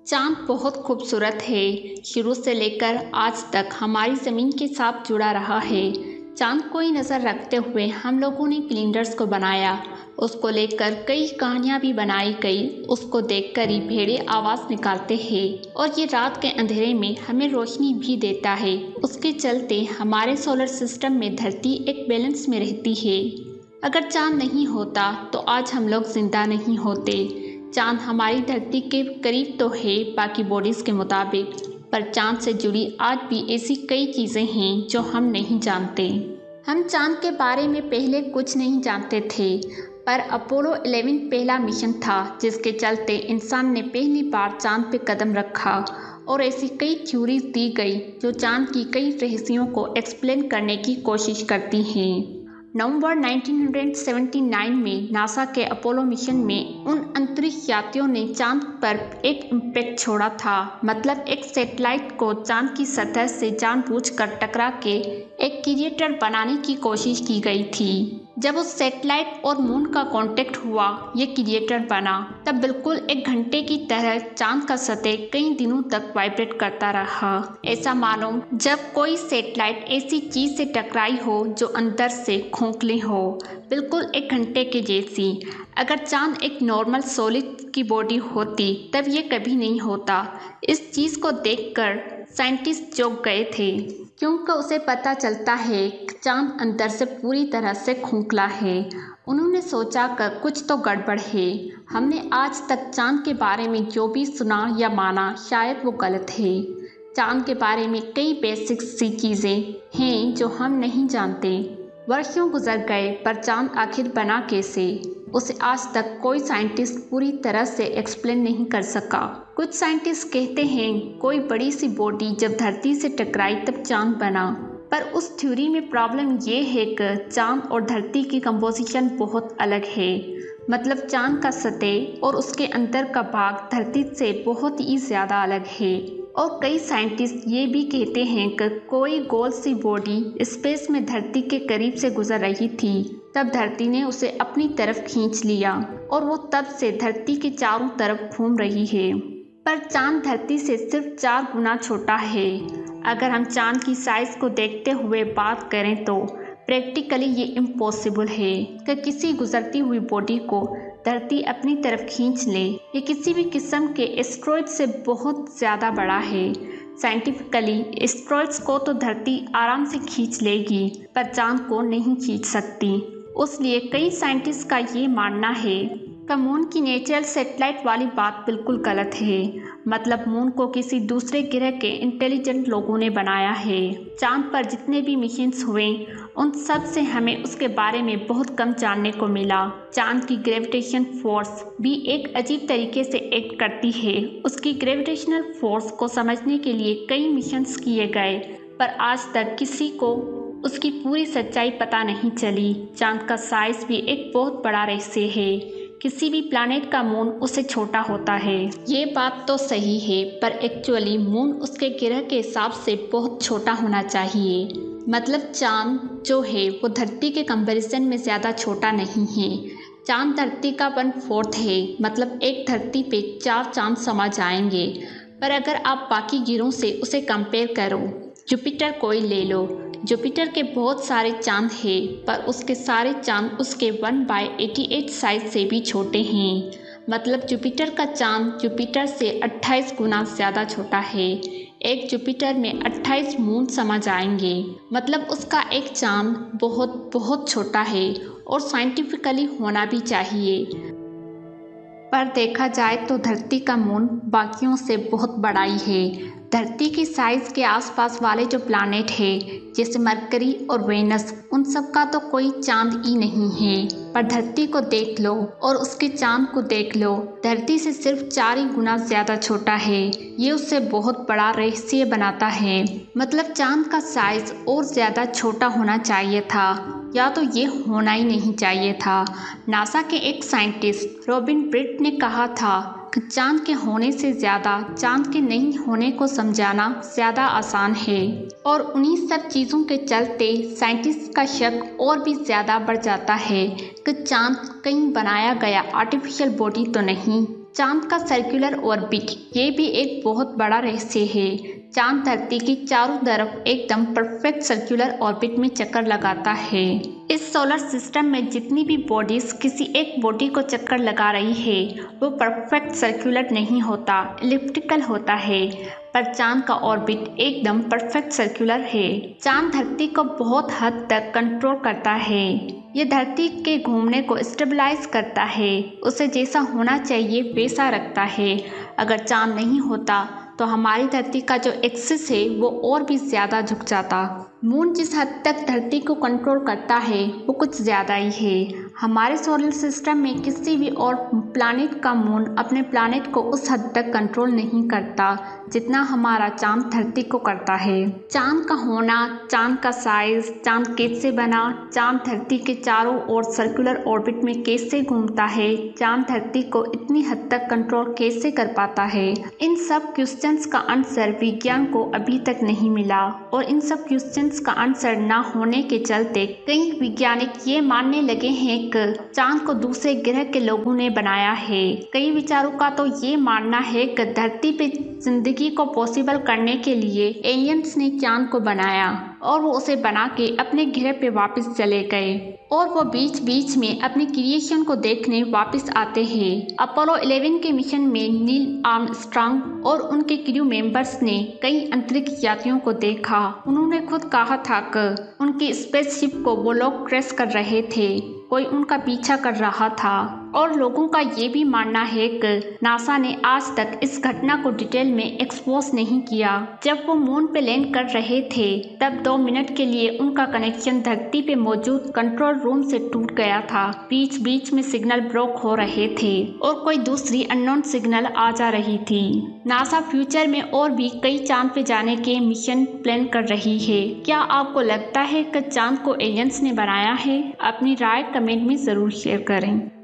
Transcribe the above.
चाँद बहुत खूबसूरत है। शुरू से लेकर आज तक हमारी ज़मीन के साथ जुड़ा रहा है। चाँद को ही नज़र रखते हुए हम लोगों ने कैलेंडर्स को बनाया। उसको लेकर कई कहानियाँ भी बनाई गई। उसको देखकर ही भेड़े आवाज़ निकालते हैं और ये रात के अंधेरे में हमें रोशनी भी देता है। उसके चलते हमारे सोलर सिस्टम में धरती एक बैलेंस में रहती है। अगर चाँद नहीं होता तो आज हम लोग जिंदा नहीं होते। चाँद हमारी धरती के करीब तो है बाकी बॉडीज़ के मुताबिक, पर चाँद से जुड़ी आज भी ऐसी कई चीज़ें हैं जो हम नहीं जानते। हम चाँद के बारे में पहले कुछ नहीं जानते थे, पर अपोलो 11 पहला मिशन था जिसके चलते इंसान ने पहली बार चाँद पे कदम रखा। और ऐसी कई थ्योरीज दी गई जो चाँद की कई रहस्यों को एक्सप्लेन करने की कोशिश करती हैं। नवंबर 1979 में नासा के अपोलो मिशन में उन अंतरिक्ष यात्रियों ने चाँद पर एक इम्पैक्ट छोड़ा था। मतलब एक सैटेलाइट को चाँद की सतह से जानबूझकर टकरा के एक क्रिएटर बनाने की कोशिश की गई थी। जब उस सैटेलाइट और मून का कांटेक्ट हुआ, ये क्रिएटर बना, तब बिल्कुल एक घंटे की तरह चाँद का सतह कई दिनों तक वाइब्रेट करता रहा। ऐसा मानो जब कोई सैटेलाइट ऐसी चीज से टकराई हो जो अंदर से खोखली हो, बिल्कुल एक घंटे के जैसी। अगर चाँद एक नॉर्मल सॉलिड की बॉडी होती तब ये कभी नहीं होता। इस चीज़ को देखकर साइंटिस्ट चौंक गए थे, क्योंकि उसे पता चलता है कि चाँद अंदर से पूरी तरह से खोखला है। उन्होंने सोचा कि कुछ तो गड़बड़ है। हमने आज तक चाँद के बारे में जो भी सुना या माना शायद वो गलत है। चाँद के बारे में कई बेसिक सी चीज़ें हैं जो हम नहीं जानते। वर्षों गुजर गए पर चाँद आखिर बना कैसे, उसे आज तक कोई साइंटिस्ट पूरी तरह से एक्सप्लेन नहीं कर सका। कुछ साइंटिस्ट कहते हैं कोई बड़ी सी बॉडी जब धरती से टकराई तब चाँद बना, पर उस थ्योरी में प्रॉब्लम ये है कि चाँद और धरती की कंपोजिशन बहुत अलग है। मतलब चाँद का सतह और उसके अंदर का भाग धरती से बहुत ही ज़्यादा अलग है। और कई साइंटिस्ट ये भी कहते हैं कि कोई गोल सी बॉडी स्पेस में धरती के करीब से गुजर रही थी, तब धरती ने उसे अपनी तरफ खींच लिया और वो तब से धरती के चारों तरफ घूम रही है। पर चाँद धरती से सिर्फ 4 गुना छोटा है। अगर हम चाँद की साइज को देखते हुए बात करें तो प्रैक्टिकली ये इम्पॉसिबल है कि किसी गुजरती हुई बॉडी को धरती अपनी तरफ खींच ले। ये किसी भी किस्म के एस्ट्रॉयड से बहुत ज़्यादा बड़ा है। साइंटिफिकली एस्ट्रॉयड्स को तो धरती आराम से खींच लेगी, पर चाँद को नहीं खींच सकती। इसलिए कई साइंटिस्ट का ये मानना है कि मून की नेचुरल सैटेलाइट वाली बात बिल्कुल गलत है। मतलब मून को किसी दूसरे ग्रह के इंटेलिजेंट लोगों ने बनाया है। चाँद पर जितने भी मिशंस हुए उन सब से हमें उसके बारे में बहुत कम जानने को मिला। चाँद की ग्रेविटेशन फोर्स भी एक अजीब तरीके से एक्ट करती है। उसकी ग्रेविटेशनल फोर्स को समझने के लिए कई मिशंस किए गए, पर आज तक किसी को उसकी पूरी सच्चाई पता नहीं चली। चाँद का साइज भी एक बहुत बड़ा रहस्य है। किसी भी प्लैनेट का मून उससे छोटा होता है। ये बात तो सही है, पर एक्चुअली मून उसके ग्रह के हिसाब से बहुत छोटा होना चाहिए। मतलब चाँद जो है वो धरती के कंपैरिजन में ज़्यादा छोटा नहीं है। चाँद धरती का 1/4 है। मतलब एक धरती पे 4 चाँद समा जाएंगे। पर अगर आप बाकी ग्रहों से उसे कंपेयर करो, जुपिटर को ही ले लो। जुपिटर के बहुत सारे चाँद हैं, पर उसके सारे चाँद उसके 1/88 साइज से भी छोटे हैं। मतलब जुपिटर का चाँद जुपिटर से 28 गुना ज़्यादा छोटा है। एक जुपिटर में 28 मून समा जाएंगे। मतलब उसका एक चाँद बहुत बहुत छोटा है और साइंटिफिकली होना भी चाहिए। पर देखा जाए तो धरती का मून बाकियों से बहुत बड़ा ही है। धरती की साइज के आसपास वाले जो प्लैनेट है जैसे मरकरी और वेनस, उन सब का तो कोई चाँद ही नहीं है। पर धरती को देख लो और उसके चाँद को देख लो, धरती से सिर्फ 4 ही गुना ज़्यादा छोटा है। ये उससे बहुत बड़ा रहस्य बनाता है। मतलब चाँद का साइज और ज़्यादा छोटा होना चाहिए था, या तो ये होना ही नहीं चाहिए था। नासा के एक साइंटिस्ट रॉबिन ब्रिट ने कहा था कि चाँद के होने से ज़्यादा चाँद के नहीं होने को समझाना ज़्यादा आसान है। और उन्हीं सब चीज़ों के चलते साइंटिस्ट का शक और भी ज़्यादा बढ़ जाता है कि चाँद कहीं बनाया गया आर्टिफिशियल बॉडी तो नहीं। चांद का सर्कुलर ऑर्बिट ये भी एक बहुत बड़ा रहस्य है। चांद धरती की चारों तरफ एकदम परफेक्ट सर्कुलर ऑर्बिट में चक्कर लगाता है। इस सोलर सिस्टम में जितनी भी बॉडीज किसी एक बॉडी को चक्कर लगा रही है वो परफेक्ट सर्कुलर नहीं होता, एलिप्टिकल होता है। पर चांद का ऑर्बिट एकदम परफेक्ट सर्कुलर है। चांद धरती को बहुत हद तक कंट्रोल करता है। ये धरती के घूमने को स्टेबलाइज करता है, उसे जैसा होना चाहिए वैसा रखता है। अगर चांद नहीं होता तो हमारी धरती का जो एक्सिस है वो और भी ज़्यादा झुक जाता। मून जिस हद तक धरती को कंट्रोल करता है वो कुछ ज़्यादा ही है। हमारे सोलर सिस्टम में किसी भी और प्लैनेट का मून अपने प्लैनेट को उस हद तक कंट्रोल नहीं करता जितना हमारा चांद धरती को करता है। चांद का होना, चांद का साइज, चांद कैसे बना, चांद धरती के चारों ओर सर्कुलर ऑर्बिट में कैसे घूमता है, चांद धरती को इतनी हद तक कंट्रोल कैसे कर पाता है, इन सब क्वेश्चंस का आंसर विज्ञान को अभी तक नहीं मिला। और इन सब क्वेश्चंस का आंसर ना होने के चलते कई वैज्ञानिक ये मानने लगे हैं कि चांद को दूसरे ग्रह के लोगों ने बनाया है। कई विचारों का तो ये मानना है कि धरती पे जिंदगी को पॉसिबल करने के लिए एलियंस ने चांद को बनाया और वो उसे बना के अपने ग्रह पे वापस चले गए और वो बीच बीच में अपनी क्रिएशन को देखने वापस आते हैं। अपोलो 11 के मिशन में नील आर्मस्ट्रांग और उनके क्रू मेंबर्स ने कई अंतरिक्ष यात्रियों को देखा। उन्होंने खुद कहा था कि उनकी स्पेसशिप को वो लोग क्रैश कर रहे थे, कोई उनका पीछा कर रहा था। और लोगों का ये भी मानना है कि नासा ने आज तक इस घटना को डिटेल में एक्सपोज नहीं किया। जब वो मून पे लैंड कर रहे थे तब 2 मिनट के लिए उनका कनेक्शन धरती पे मौजूद कंट्रोल रूम से टूट गया था। बीच बीच में सिग्नल ब्रेक हो रहे थे और कोई दूसरी अननोन सिग्नल आ जा रही थी। नासा फ्यूचर में और भी कई चांद पे जाने के मिशन प्लान कर रही है। क्या आपको लगता है कि चांद को एलियंस ने बनाया है? अपनी राय कमेंट में ज़रूर शेयर करें।